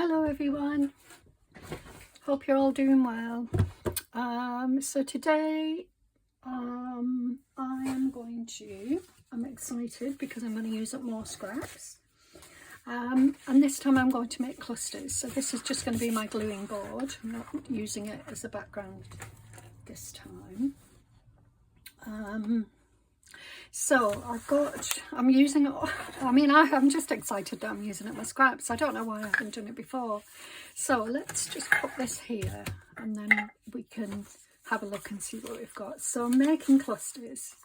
Hello everyone, hope you're all doing well. So today I'm excited because I'm going to use up more scraps, and this time I'm going to make clusters. So this is just going to be my gluing board. I'm not using it as a background this time. So I'm using it, I'm just excited that I'm using up my scraps. I don't know why I haven't done it before. So let's just put this here and then we can have a look and see what we've got. So I'm making clusters.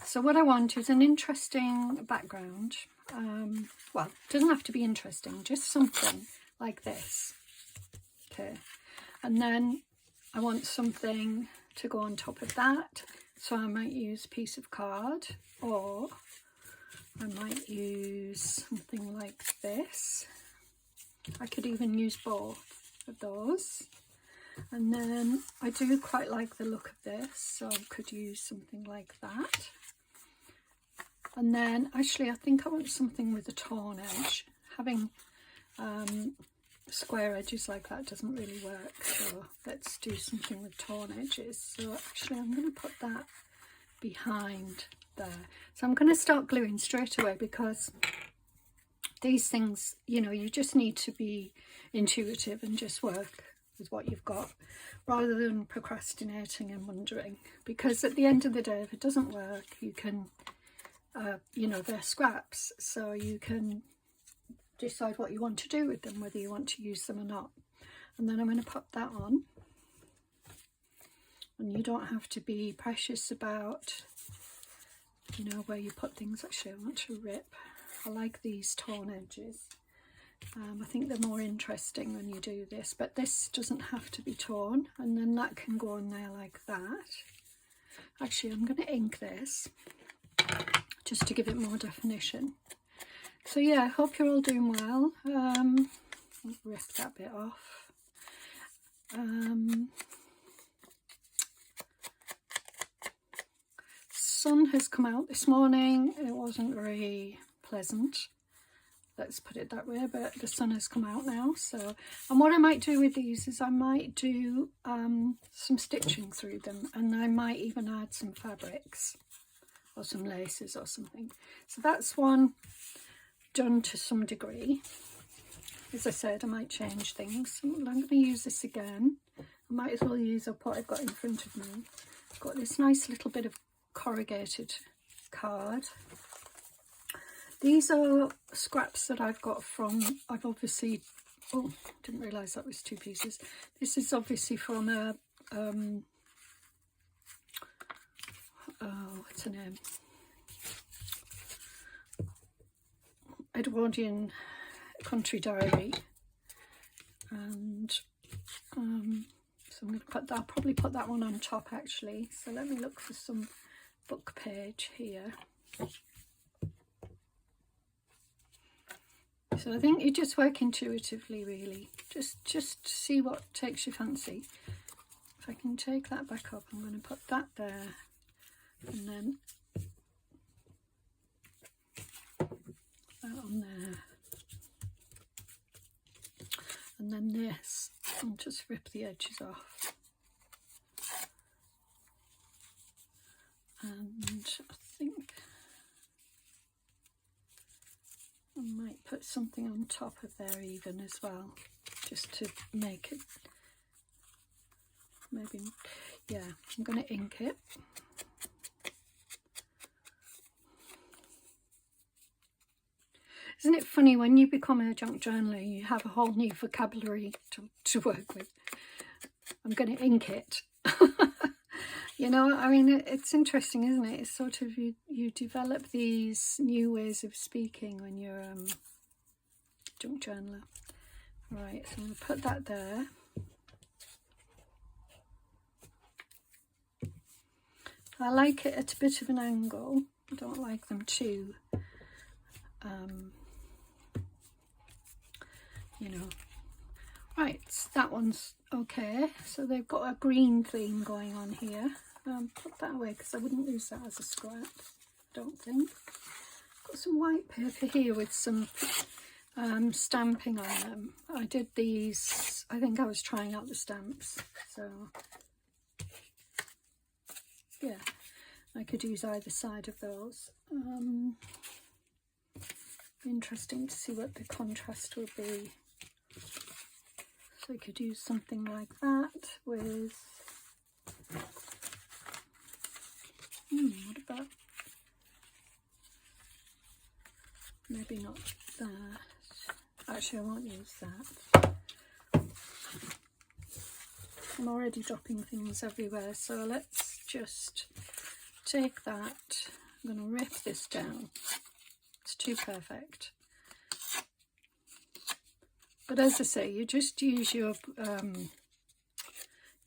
So what I want is an interesting background. Well, it doesn't have to be interesting, just something like this. Okay. And then I want something to go on top of that. So I might use a piece of card, or I might use something like this. I could even use both of those. And then I do quite like the look of this, so I could use something like that. And then actually I think I want something with a torn edge. Having square edges like that doesn't really work, so let's do something with torn edges. So actually I'm going to put that behind there. So I'm going to start gluing straight away, because these things, you know, you just need to be intuitive and just work with what you've got rather than procrastinating and wondering, because at the end of the day, if it doesn't work, you can you know, they're scraps, so you can decide what you want to do with them, whether you want to use them or not. And then I'm going to pop that on, and you don't have to be precious about, you know, where you put things. Actually, I want to rip. I like these torn edges. I think they're more interesting when you do this, but this doesn't have to be torn, and then that can go on there like that. Actually, I'm going to ink this just to give it more definition. So yeah, I hope you're all doing well. I'll rip that bit off. Sun has come out this morning. It wasn't very pleasant, let's put it that way, but the sun has come out now. So, and what I might do with these is I might do some stitching through them, and I might even add some fabrics or some laces or something. So that's one done to some degree. As I said, I might change things. I'm going to use this again. I might as well use up what I've got in front of me. I've got this nice little bit of corrugated card. These are scraps that I've got from, I've obviously, oh, didn't realise that was two pieces. This is obviously from a, what's her name? Edwardian Country Diary. And so I'm going to put that, I'll probably put that one on top actually. So let me look for some book page here. So I think you just work intuitively, really. Just see what takes your fancy. If I can take that back up, I'm going to put that there, and then that on there, and then this. I'll just rip the edges off, and I think I might put something on top of there even as well, just to make it, maybe, yeah, I'm going to ink it. Isn't it funny, when you become a junk journaler, you have a whole new vocabulary to work with. I'm going to ink it. You know, I mean, it's interesting, isn't it? It's sort of, you develop these new ways of speaking when you're junk journaler. Right, so I'm going to put that there. I like it at a bit of an angle. I don't like them too, you know. Right, that one's okay. So they've got a green theme going on here. Put that away because I wouldn't use that as a scrap, I don't think. Got some white paper here with some stamping on them. I did these, I think I was trying out the stamps, so yeah, I could use either side of those. Interesting to see what the contrast will be. So I could use something like that with, what about, maybe not that. Actually, I won't use that. I'm already dropping things everywhere, so let's just take that. I'm going to rip this down. It's too perfect. But as I say, you just use your,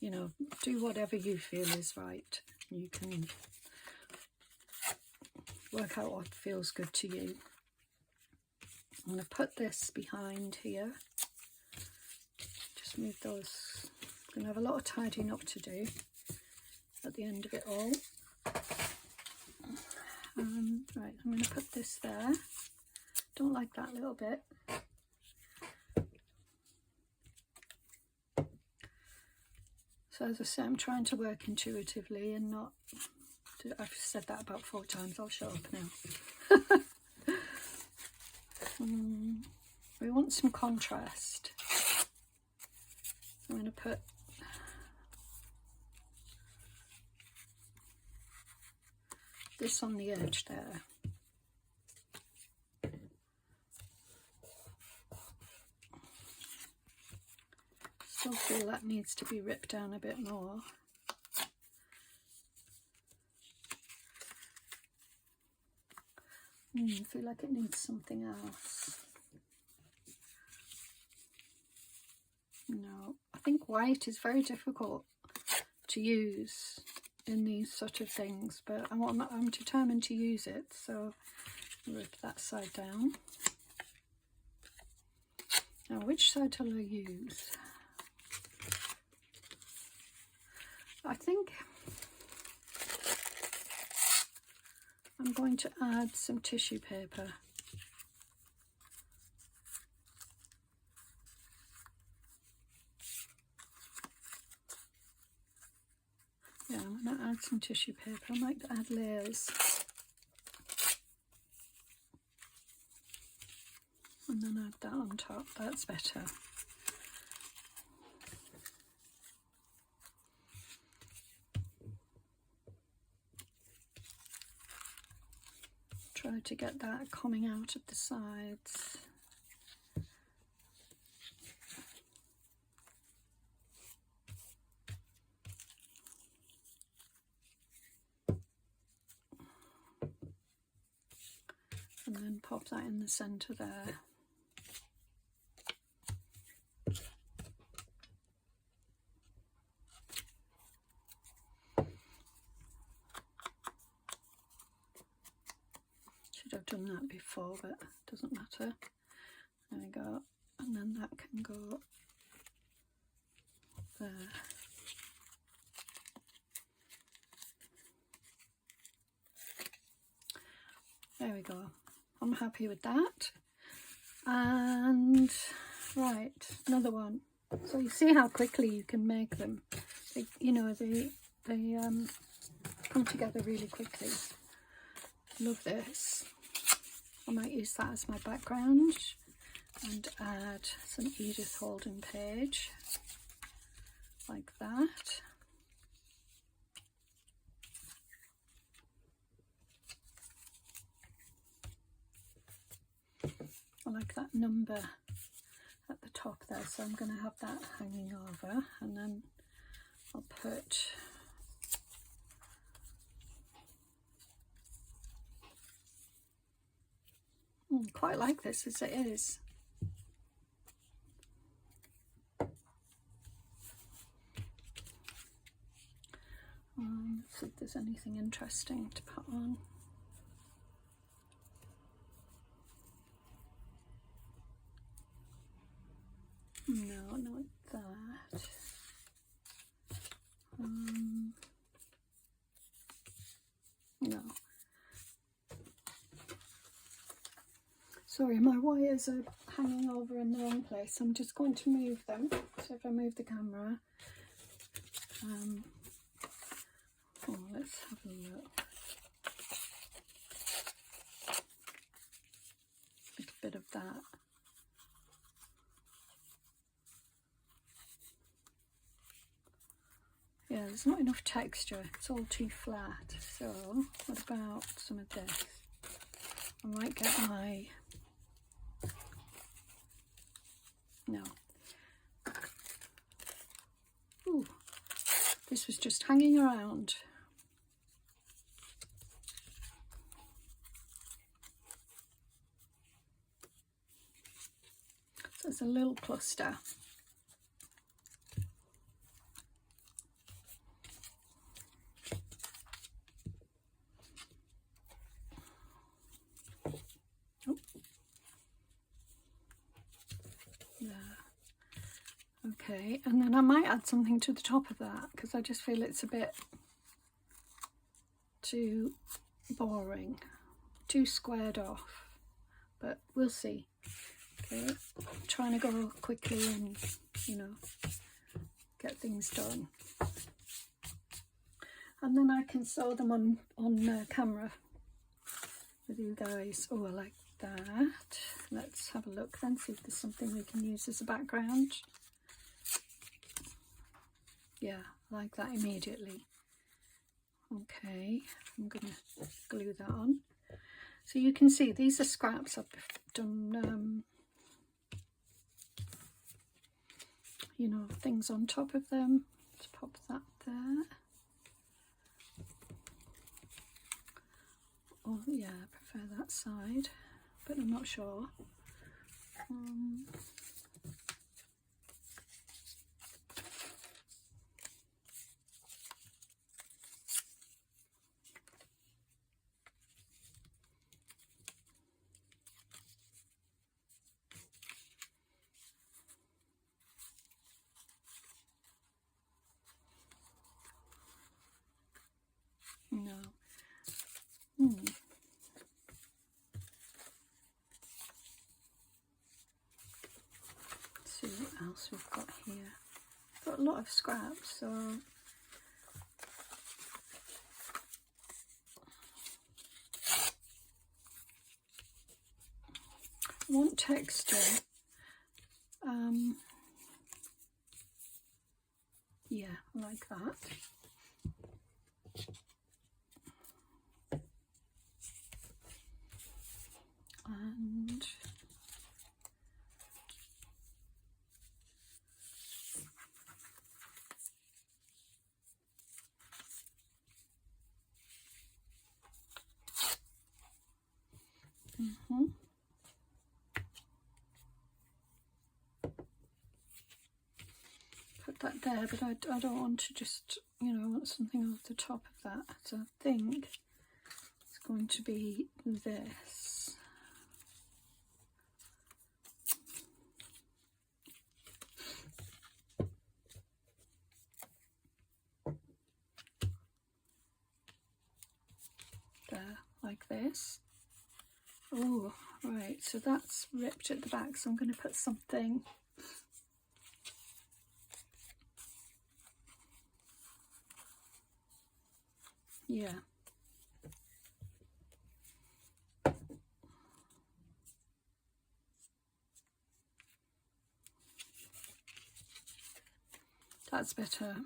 you know, do whatever you feel is right. You can work out what feels good to you. I'm going to put this behind here. Just move those. I'm going to have a lot of tidying up to do at the end of it all. Right, I'm going to put this there. Don't like that little bit. So as I say, I'm trying to work intuitively and not, I've said that about 4 times, I'll shut up now. We want some contrast. I'm going to put this on the edge there. Still feel that needs to be ripped down a bit more. I feel like it needs something else. No, I think white is very difficult to use in these sort of things, but I'm determined to use it, so rip that side down. Now, which side will I use? I think I'm going to add some tissue paper. Yeah, I'm going to add some tissue paper. I might add layers. And then add that on top. That's better. Try to get that coming out of the sides. And then pop that in the centre there. Should have done that before, but it doesn't matter. There we go. And then that can go there. There we go. I'm happy with that. And right, another one. So you see how quickly you can make them. They, you know, they come together really quickly. Love this. I might use that as my background and add some Edith Holden page like that. I like that number at the top there, so I'm going to have that hanging over, and then I'll put quite like this as it is. See if there's anything interesting to put on. No, not that. No. Sorry, my wires are hanging over in the wrong place. I'm just going to move them. So if I move the camera, oh, let's have a look. A little bit of that. Yeah, there's not enough texture. It's all too flat. So what about some of this? I might get my... No. Ooh, this was just hanging around. So it's a little cluster. Oh. There. Okay, and then I might add something to the top of that because I just feel it's a bit too boring, too squared off, but we'll see. Okay, I'm trying to go quickly and, you know, get things done. And then I can sew them on camera with you guys. Oh, I like that. Let's have a look then, see if there's something we can use as a background. Yeah, I like that immediately. Okay, I'm going to glue that on. So you can see these are scraps I've done, you know, things on top of them. Let's pop that there. Oh yeah, I prefer that side, but I'm not sure. No. Let's see what else we've got here. We've got a lot of scraps, so I want texture. Yeah, I like that. And put that there, but I don't want to just, you know, I want something off the top of that. So I think it's going to be this. There, like this. Oh, right, so that's ripped at the back, so I'm going to put something. Yeah. That's better.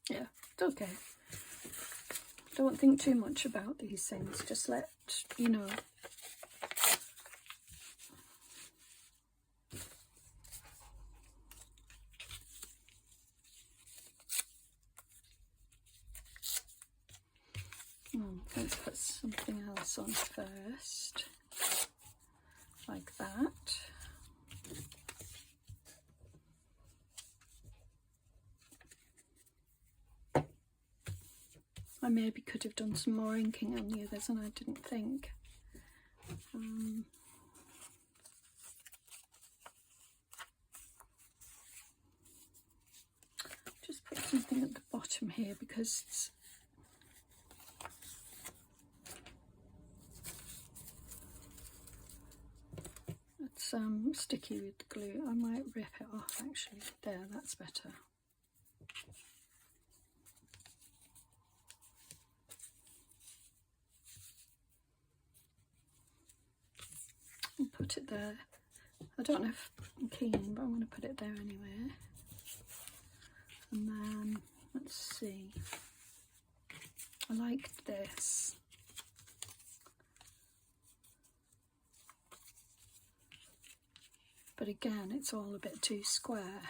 Yeah, it's okay. Don't think too much about these things. Just let, you know. Let's put something else on first. Like that. I maybe could have done some more inking on the others and I didn't think. just put something at the bottom here because it's sticky with the glue. I might rip it off actually. There, that's better. I'll put it there. I don't know if I'm keen, but I'm going to put it there anyway. And then, let's see. I like this. But again, it's all a bit too square,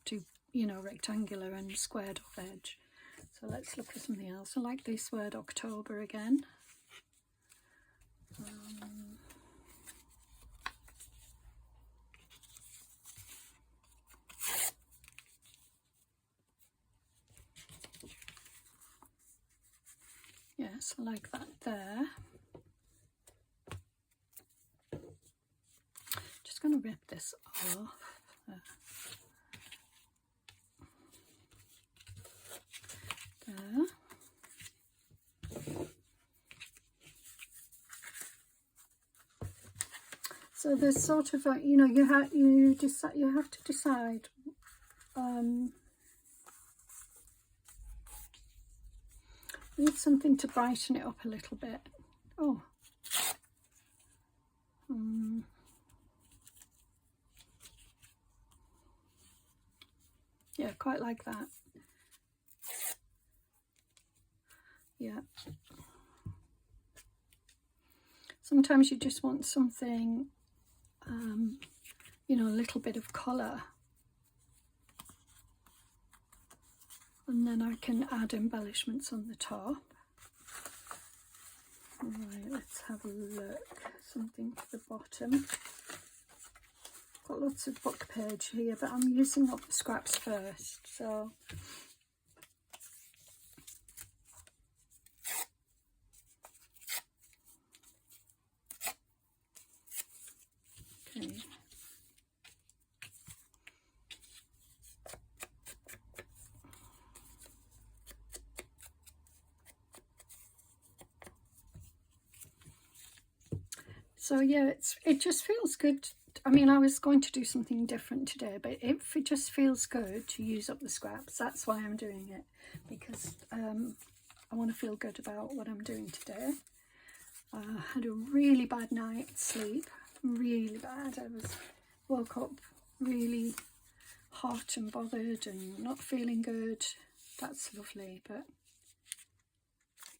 too, you know, rectangular and squared off edge. So let's look for something else. I like this word October again. Yes, I like that there. Just going to rip this off. There. So there's sort of a, you know, you have to decide. Need something to brighten it up a little bit. Oh. Yeah, quite like that. Yeah. Sometimes you just want something, you know, a little bit of colour. And then I can add embellishments on the top. Right, let's have a look. Something to the bottom. Got lots of book page here, but I'm using up the scraps first. So okay. So yeah, it just feels good. I mean, I was going to do something different today, but if it just feels good to use up the scraps, that's why I'm doing it, because I want to feel good about what I'm doing today. I had a really bad night's sleep, really bad. I woke up really hot and bothered and not feeling good. That's lovely, but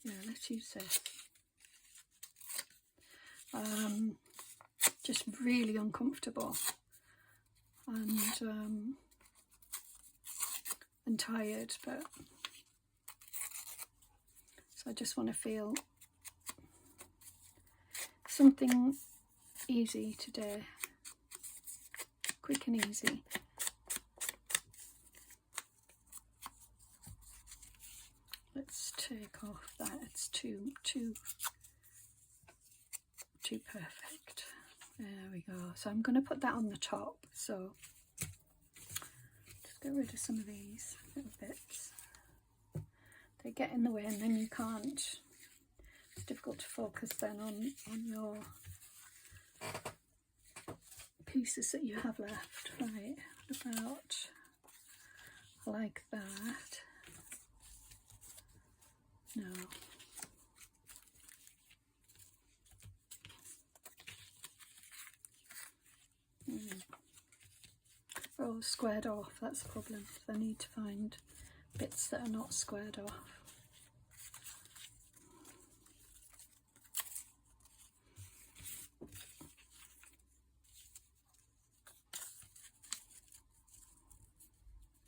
yeah, let's use this. Just really uncomfortable and tired, but so I just want to feel something easy today, quick and easy. Let's take off that. It's too perfect. There we go. So I'm going to put that on the top. So just get rid of some of these little bits. They get in the way and then you can't. It's difficult to focus then on your pieces that you have left. Right, what about like that? No. Oh, squared off, that's the problem. I need to find bits that are not squared off.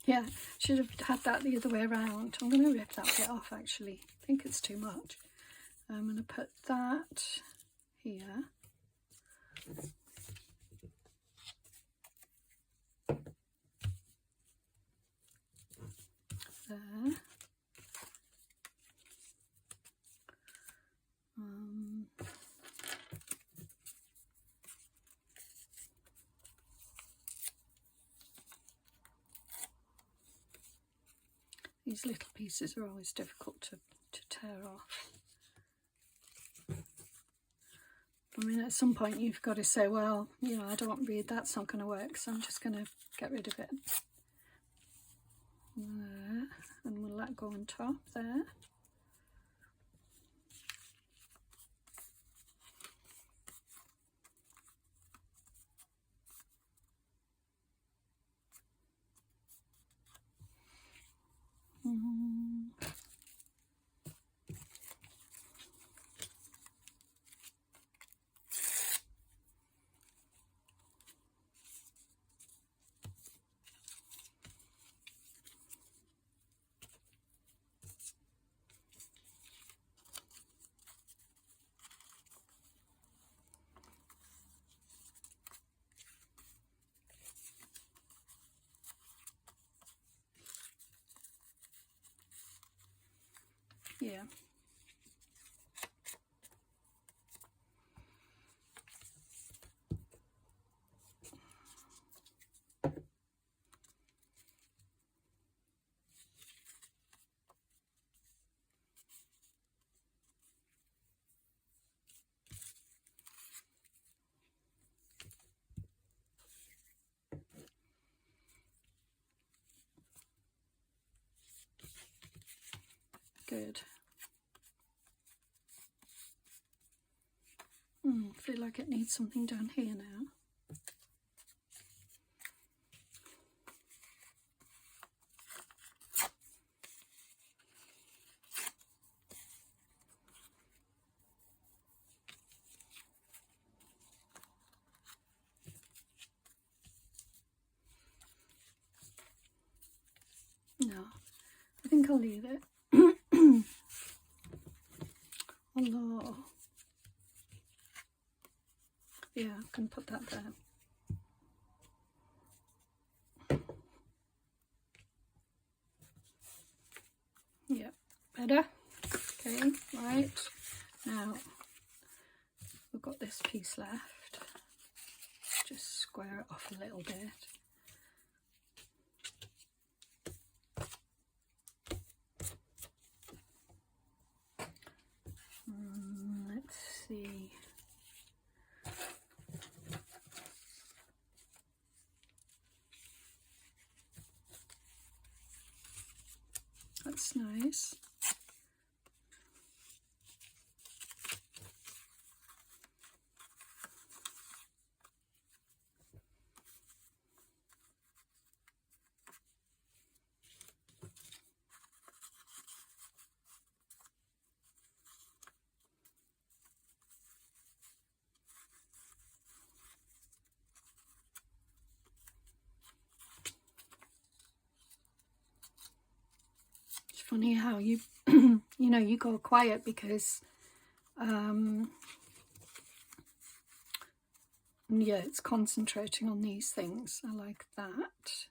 Yeah, should have had that the other way around. I'm going to rip that bit off actually. I think it's too much. I'm going to put that here. There. These little pieces are always difficult to tear off. I mean, at some point you've got to say, well, you know, I don't read, that's not going to work, so I'm just going to get rid of it. There, and we'll let go on top there. Yeah. Good. I feel like it needs something down here now. No, I think I'll leave it. Although, yeah, I can put that there. Yeah, better. Okay, right. Now, we've got this piece left. Just square it off a little bit. Let's see. That's nice. Funny how you you know, you go quiet because yeah, it's concentrating on these things. I like that,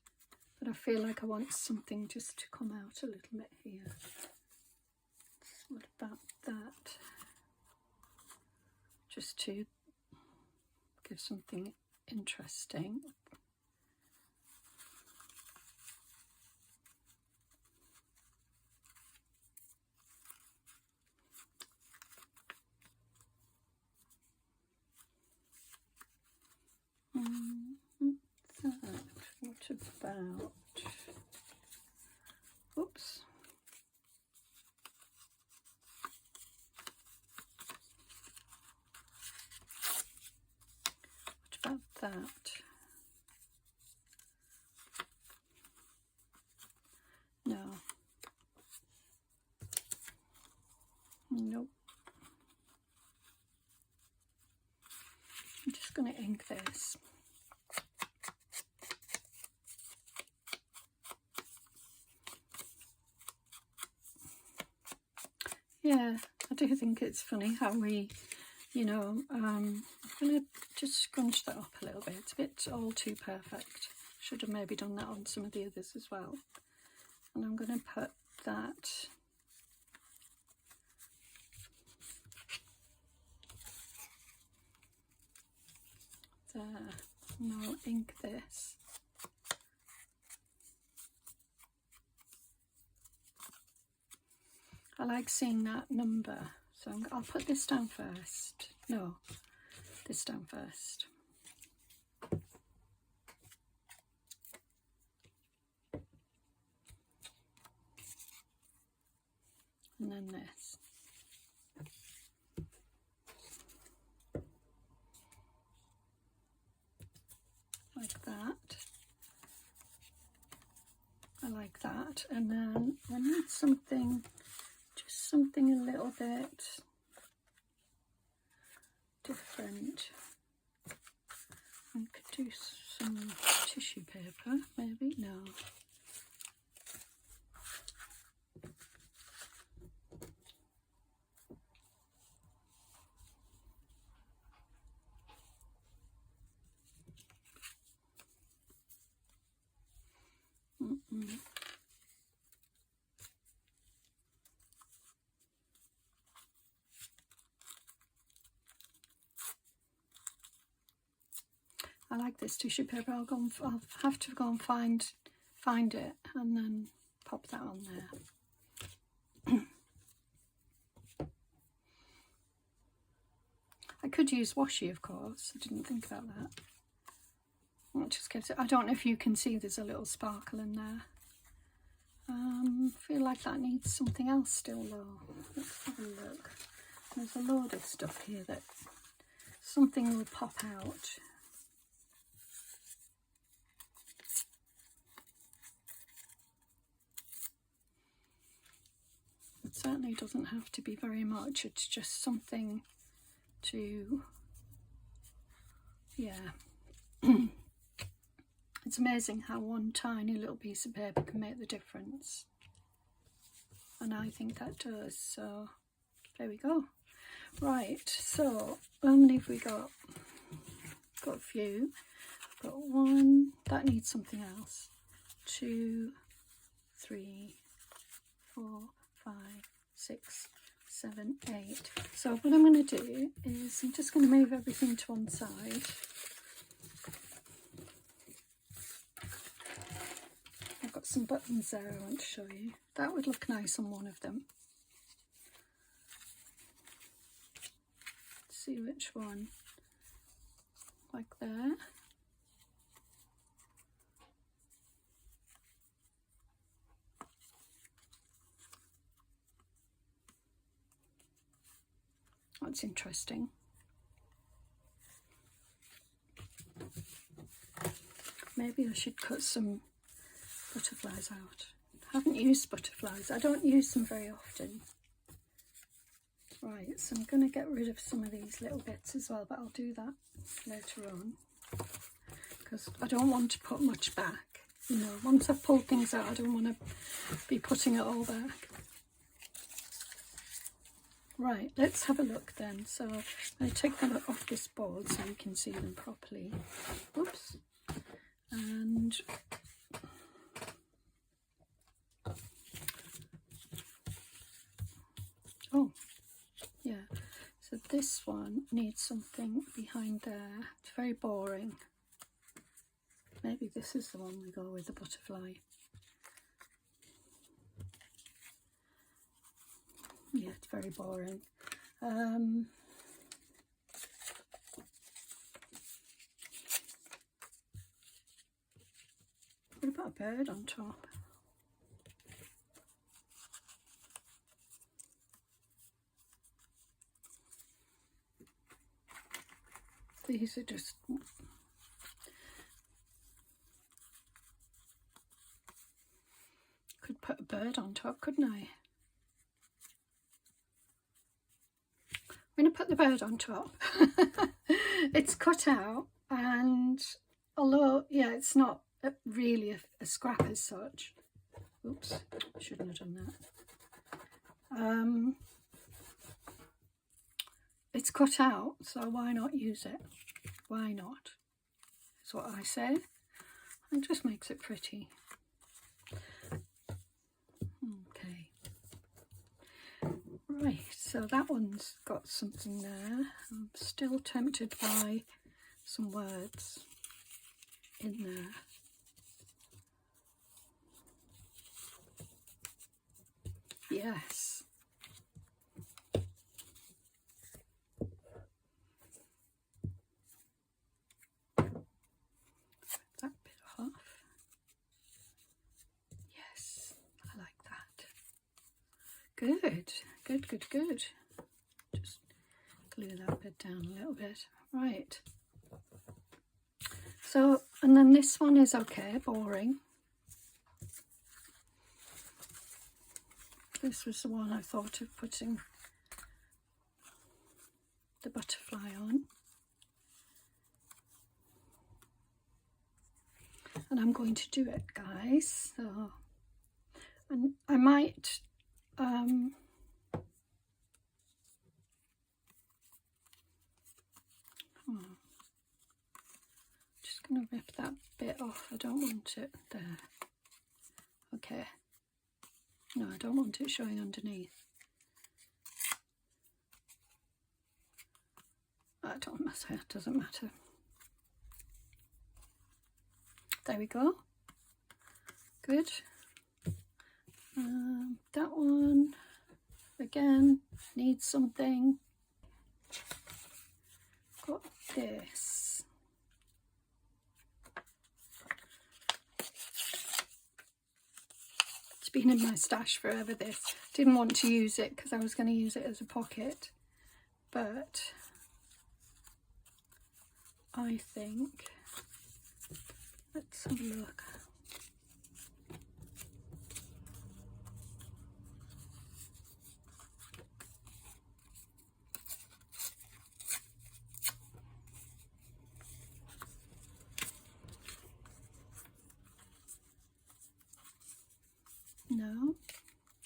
but I feel like I want something just to come out a little bit here. So what about that? Just to give something interesting. What about, oops, what about that? No. Nope. I'm just going to ink this. Yeah, I do think it's funny how we, you know, I'm going to just scrunch that up a little bit. It's a bit all too perfect. Should have maybe done that on some of the others as well. And I'm going to put that there. And I'll ink this. like seeing that number. So I'll put this down first. No, this down first. And then this. Like that. I like that. And then I need something, just something a little bit different. I could do some tissue paper, maybe. No. I like this tissue paper. I'll have to go and find it and then pop that on there. I could use washi, of course. I didn't think about that. That just gives it. I don't know if you can see. There's a little sparkle in there. I feel like that needs something else still, though. Let's have a look. There's a load of stuff here that something will pop out. It certainly doesn't have to be very much. It's just something to, yeah. It's amazing how one tiny little piece of paper can make the difference. And I think that does. So there we go. Right, so how many have we got? Got a few. Got one. That needs something else. 2, 3, 4, 5, 6, 7, 8. So what I'm going to do is I'm just going to move everything to one side. I've got some buttons there I want to show you. That would look nice on one of them. Let's see which one. Like there. That's interesting. Maybe I should cut some butterflies out. I haven't used butterflies. I don't use them very often. Right, so I'm going to get rid of some of these little bits as well, but I'll do that later on because I don't want to put much back. You know, once I've pulled things out, I don't want to be putting it all back. Right, let's have a look then. So I take them off this board so you can see them properly. Oops. And oh, yeah. So this one needs something behind there. It's very boring. Maybe this is the one we go with, the butterfly. Yeah, it's very boring. What about a bird on top? These are just... Could put a bird on top, couldn't I? I'm going to put the bird on top. It's cut out, and although, yeah, it's not really a scrap as such. Oops, shouldn't have done that. It's cut out, so why not use it? Why not? That's what I say. It just makes it pretty. Okay. Right, so that one's got something there. I'm still tempted by some words in there. Yes, Good, good, good, good. Just glue that bit down a little bit. Right. So, and then this one is okay, boring. This was the one I thought of putting the butterfly on. And I'm going to do it, guys. So, and I might just going to rip that bit off. I don't want it there. Okay. No, I don't want it showing underneath. That don't matter. It doesn't matter. There we go. Good. That one again needs something. Got this. It's been in my stash forever, this. Didn't want to use it because I was going to use it as a pocket, but I think, let's have a look. No,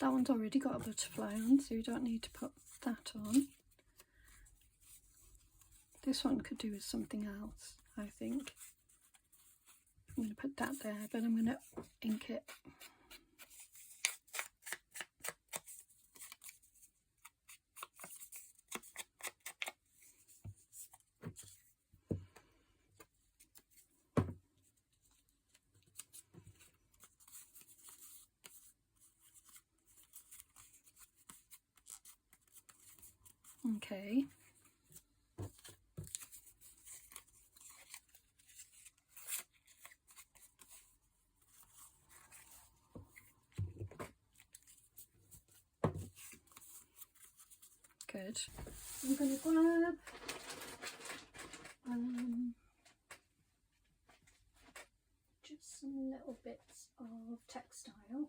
that one's already got a butterfly on, so you don't need to put that on. This one could do with something else, I think. I'm going to put that there, but I'm going to ink it. Okay. Good. I'm going to grab just some little bits of textile.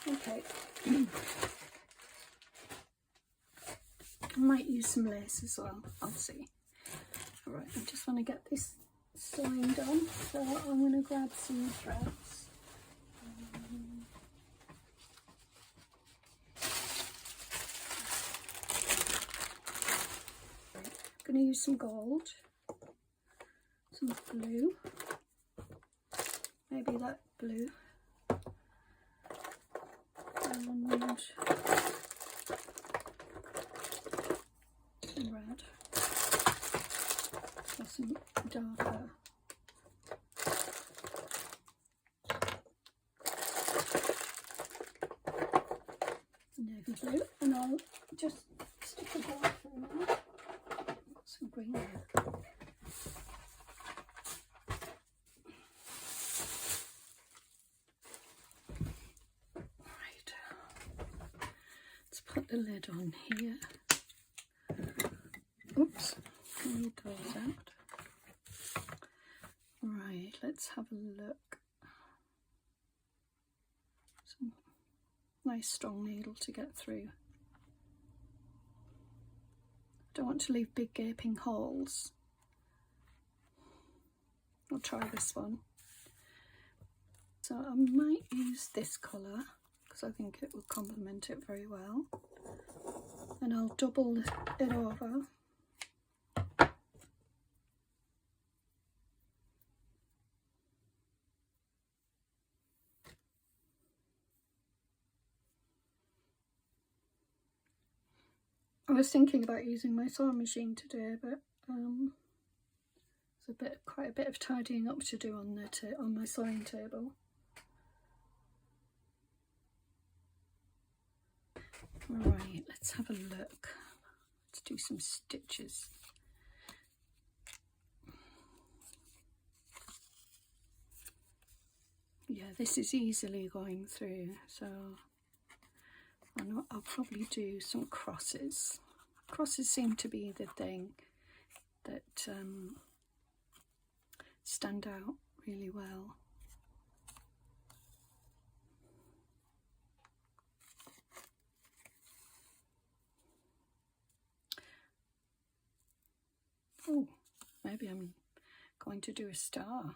Okay. I might use some lace as well, I'll see. Alright, I just want to get this sewing done, so I'm going to grab some threads. I'm going to use some gold, some blue, maybe that blue, and some red, or some darker navy blue, and I'll just stick it down for a minute. Some green there. Right, let's put the lid on here. Oops, need those out. Right, let's have a look. Some nice strong needle to get through. Don't want to leave big gaping holes. I'll try this one. So I might use this colour because I think it will complement it very well. And I'll double it over. I was thinking about using my sewing machine today, but there's quite a bit of tidying up to do on my sewing table. Right, let's have a look. Let's do some stitches. yeah, this is easily going through, so I'll probably do some crosses. Crosses seem to be the thing that stand out really well. Oh, maybe I'm going to do a star.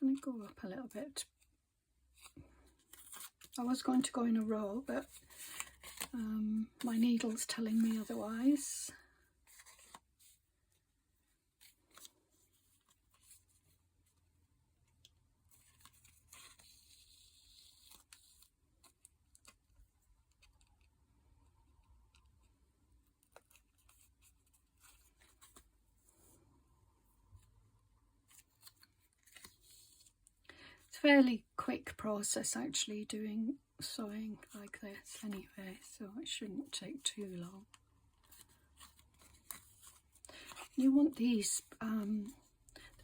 I'm going to go up a little bit. I was going to go in a row, but my needle's telling me otherwise. It's a fairly quick process actually doing sewing like this anyway, so it shouldn't take too long. You want these, the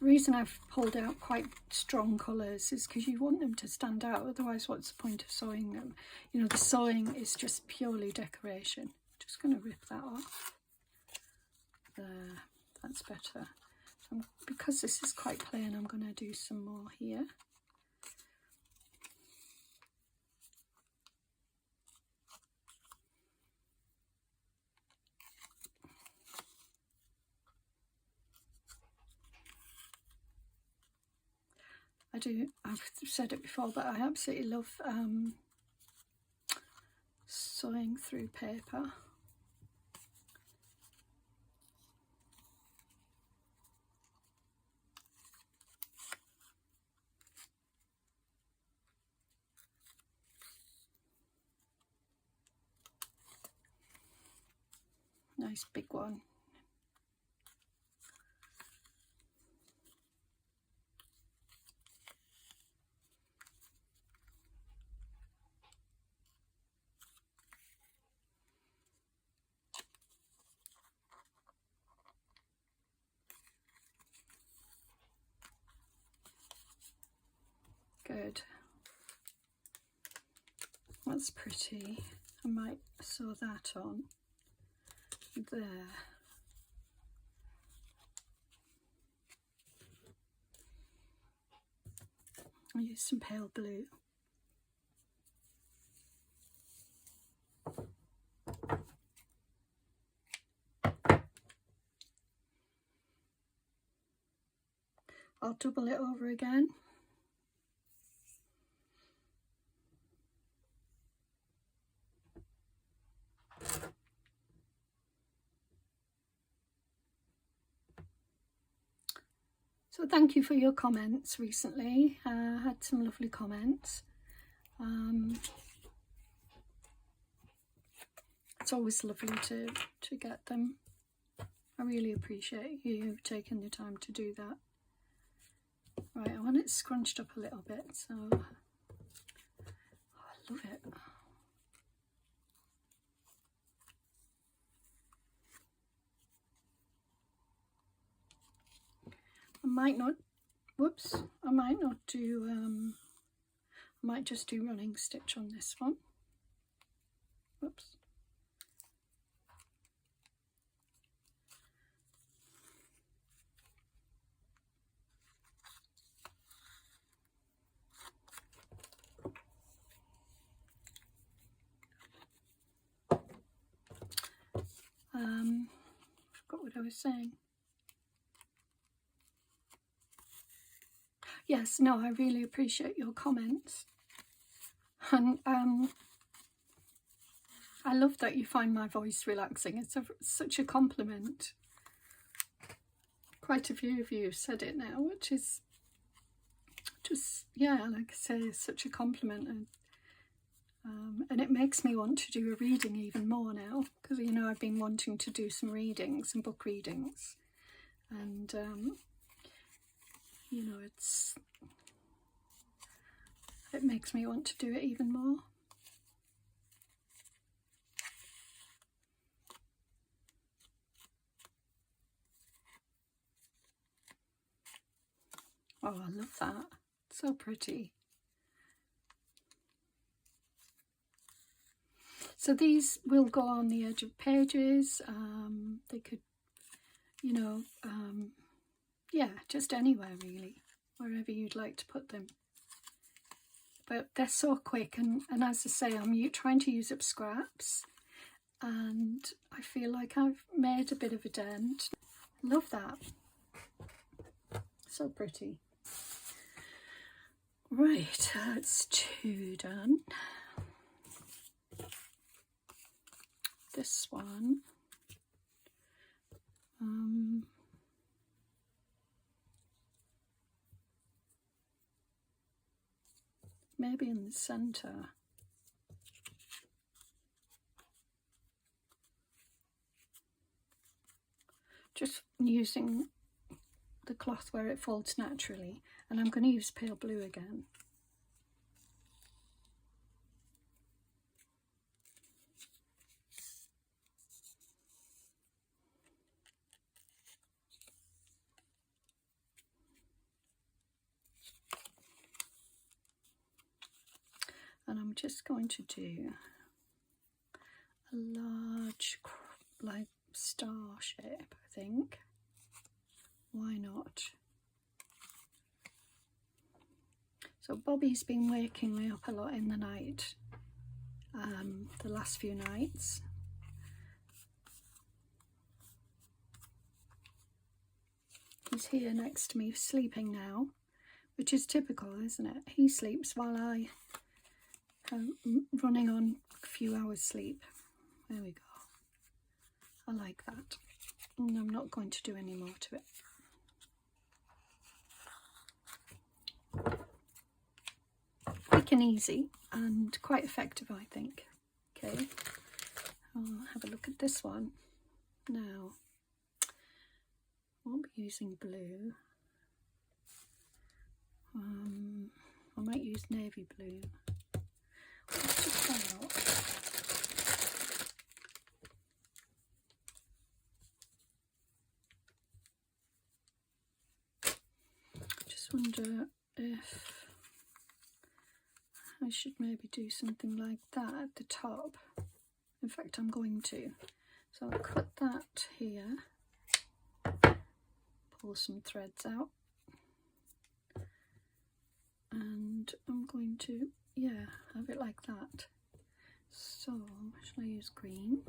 reason I've pulled out quite strong colours is because you want them to stand out, otherwise what's the point of sewing them? You know, the sewing is just purely decoration. Just going to rip that off. There, that's better. So because this is quite plain, I'm going to do some more here. I've said it before, but I absolutely love sewing through paper. Nice big one. Good. That's pretty. I might sew that on there. I'll use some pale blue. I'll double it over again. So thank you for your comments recently. I had some lovely comments. It's always lovely to get them. I really appreciate you taking the time to do that. Right, I want it scrunched up a little bit, so I love it. I might not do, I might just do running stitch on this one. Whoops. Forgot what I was saying. Yes, no, I really appreciate your comments. And I love that you find my voice relaxing. It's such a compliment. Quite a few of you have said it now, which is just, yeah, like I say, such a compliment. And it makes me want to do a reading even more now, because, you know, I've been wanting to do some readings, some book readings. And, you know, it makes me want to do it even more. Oh, I love that. So pretty. So these will go on the edge of pages. They could, you know, yeah, just anywhere really, wherever you'd like to put them. But they're so quick, and as I say, I'm trying to use up scraps, and I feel like I've made a bit of a dent. Love that. So pretty. Right, that's 2 done. This one, maybe in the center. Just using the cloth where it folds naturally, and I'm going to use pale blue again. And I'm just going to do a large, like, star shape, I think. Why not? So Bobby's been waking me up a lot in the night, the last few nights. He's here next to me sleeping now, which is typical, isn't it? He sleeps while I am running on a few hours sleep. There we go. I like that. And I'm not going to do any more to it. Quick and easy and quite effective, I think. Okay, I'll have a look at this one now. I won't be using blue. I might use navy blue. Let's just try out. Just wonder if I should maybe do something like that at the top. In fact, I'm going to. So I'll cut that here, pull some threads out, and I'm going to, yeah, have it like that. So, shall I use green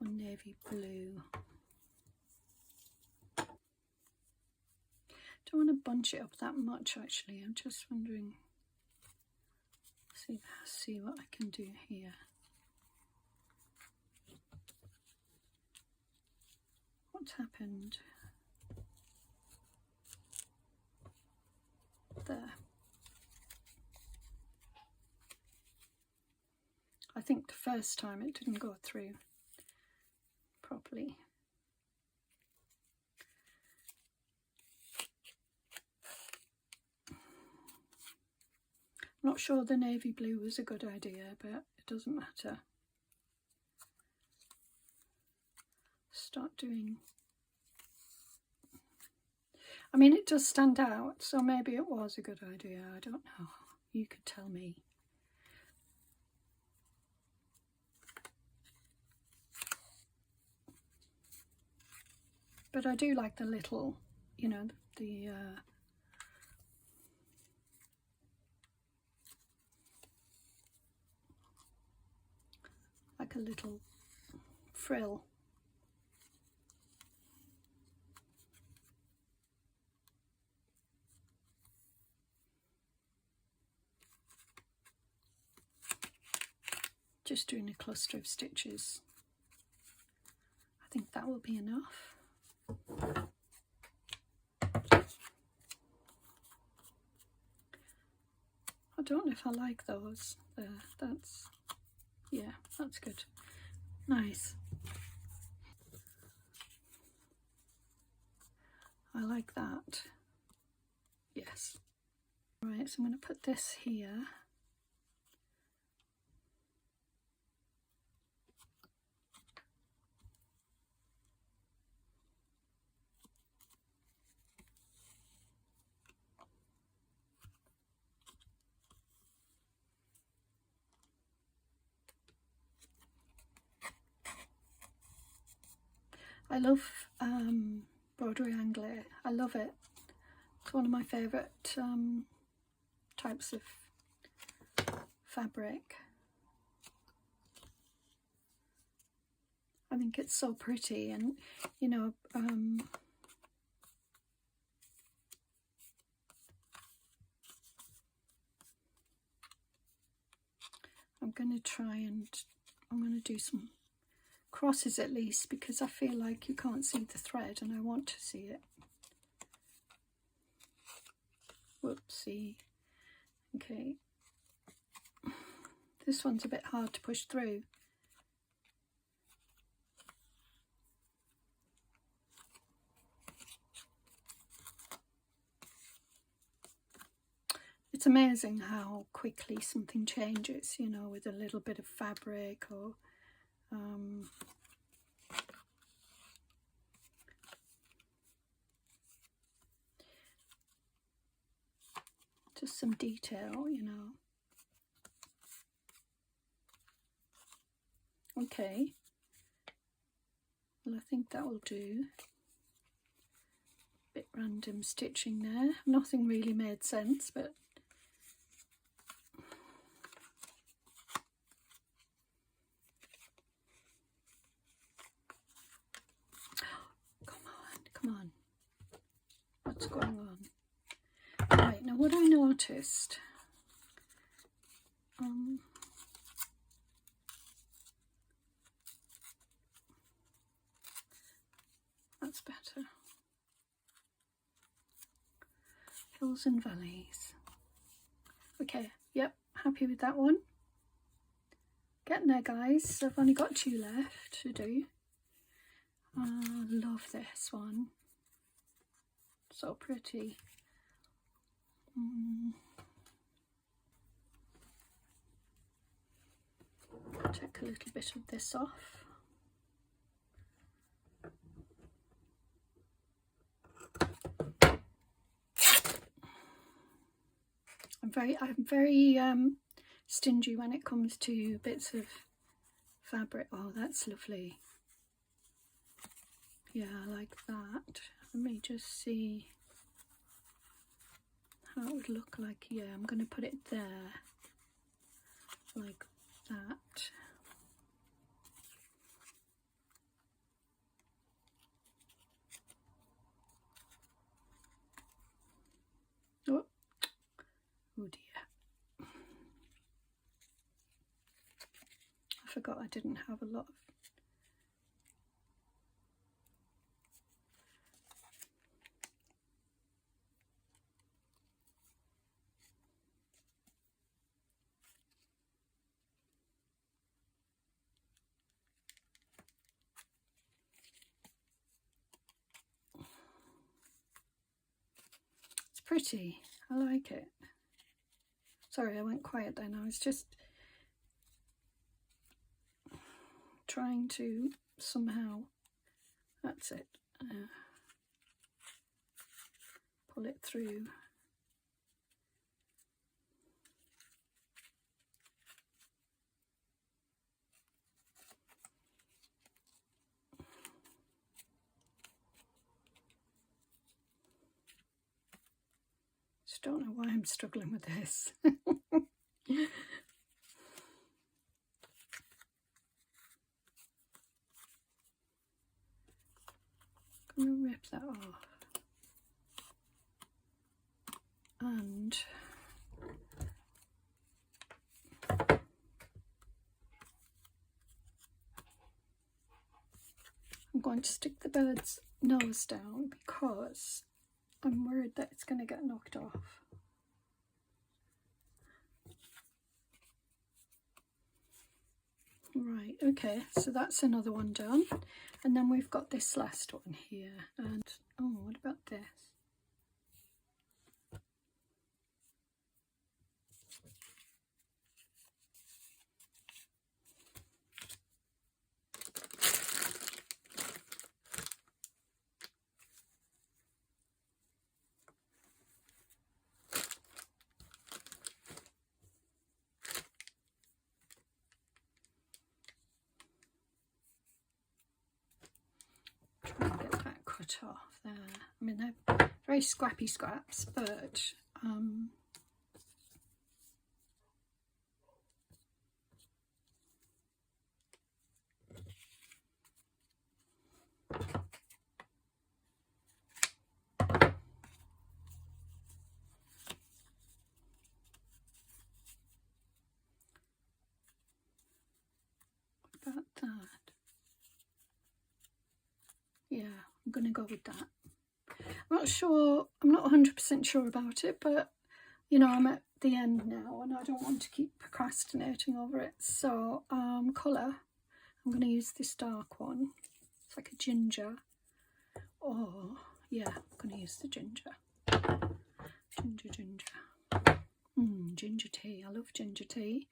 or navy blue? Don't want to bunch it up that much actually. I'm just wondering, see what I can do here. What's happened? There. I think the first time it didn't go through properly. I'm not sure the navy blue was a good idea, but it doesn't matter. Start doing, I mean, it does stand out, so maybe it was a good idea. I don't know. You could tell me. But I do like the little, you know, the like a little frill. Just doing a cluster of stitches. I think that will be enough. I don't know if I like those there. That's, yeah, that's good. Nice. I like that. Yes. Right, so I'm going to put this here. I love broderie anglais. I love it. It's one of my favourite types of fabric. I think it's so pretty, and you know, I'm going to try and I'm going to do some crosses at least, because I feel like you can't see the thread and I want to see it. Whoopsie. Okay, this one's a bit hard to push through. It's amazing how quickly something changes, you know, with a little bit of fabric or just some detail, you know. Okay, well, I think that will do. Bit random stitching there, nothing really made sense, but come on, what's going on? Right, now what I noticed, that's better. Hills and valleys. Okay, yep, happy with that one. Getting there, guys. I've only got 2 left to do. I love this one. So pretty. Take a little bit of this off. I'm very stingy when it comes to bits of fabric. Oh, that's lovely. Yeah, I like that. Let me just see how it would look like. Yeah, I'm going to put it there like that. Oh, oh dear. I forgot I didn't have a lot of pretty. I like it. Sorry, I went quiet then. I was just trying to somehow, that's it, pull it through. Just don't know why I'm struggling with this. I'm going to rip that off. And I'm going to stick the bird's nose down because I'm worried that it's going to get knocked off. Right, okay, so that's another one done. And then we've got this last one here. And, oh, what about this? lot off there. I mean, they're very scrappy scraps, but about that. Yeah, I'm going to go with that. I'm not sure, I'm not 100% sure about it, but you know, I'm at the end now and I don't want to keep procrastinating over it. So colour, I'm going to use this dark one. It's like a ginger. Oh yeah, I'm going to use the ginger. Ginger. Ginger tea. I love ginger tea.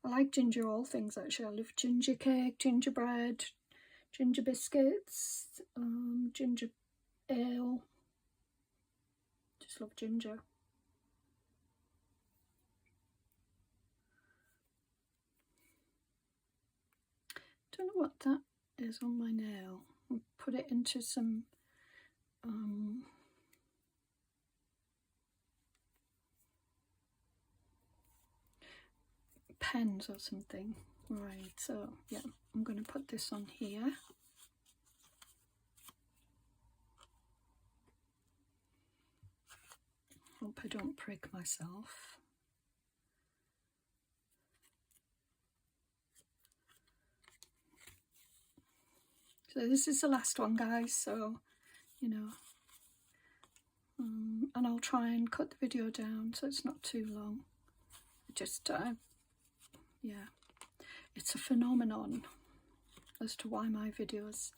I like ginger all things actually. I love ginger cake, gingerbread, ginger biscuits, ginger ale. Just love ginger. Don't know what that is on my nail. I'll put it into some pens or something. Right, so yeah, I'm going to put this on here. Hope I don't prick myself. So this is the last one, guys, so you know, and I'll try and cut the video down so it's not too long. Just yeah, it's a phenomenon as to why my videos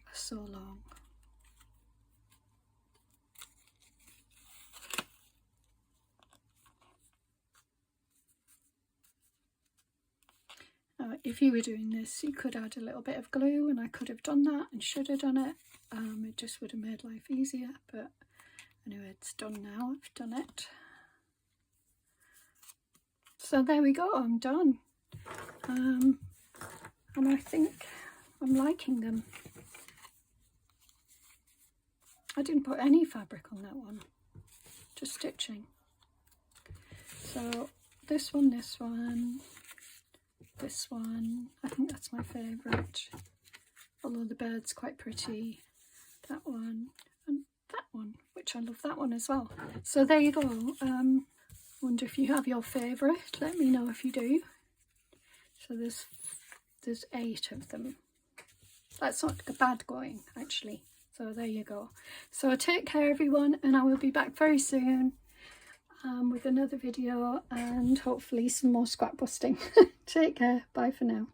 are so long. If you were doing this, you could add a little bit of glue, and I could have done that and should have done it. It just would have made life easier, but anyway, it's done now. I've done it. So there we go, I'm done. And I think I'm liking them. I didn't put any fabric on that one, just stitching. So this one, this one, I think that's my favourite, although the bird's quite pretty. That one and that one, which I love that one as well. So there you go. Wonder if you have your favourite. Let me know if you do. So there's 8 of them. That's not bad going actually. So there you go. So take care everyone, and I will be back very soon with another video and hopefully some more scrap busting. Take care. Bye for now.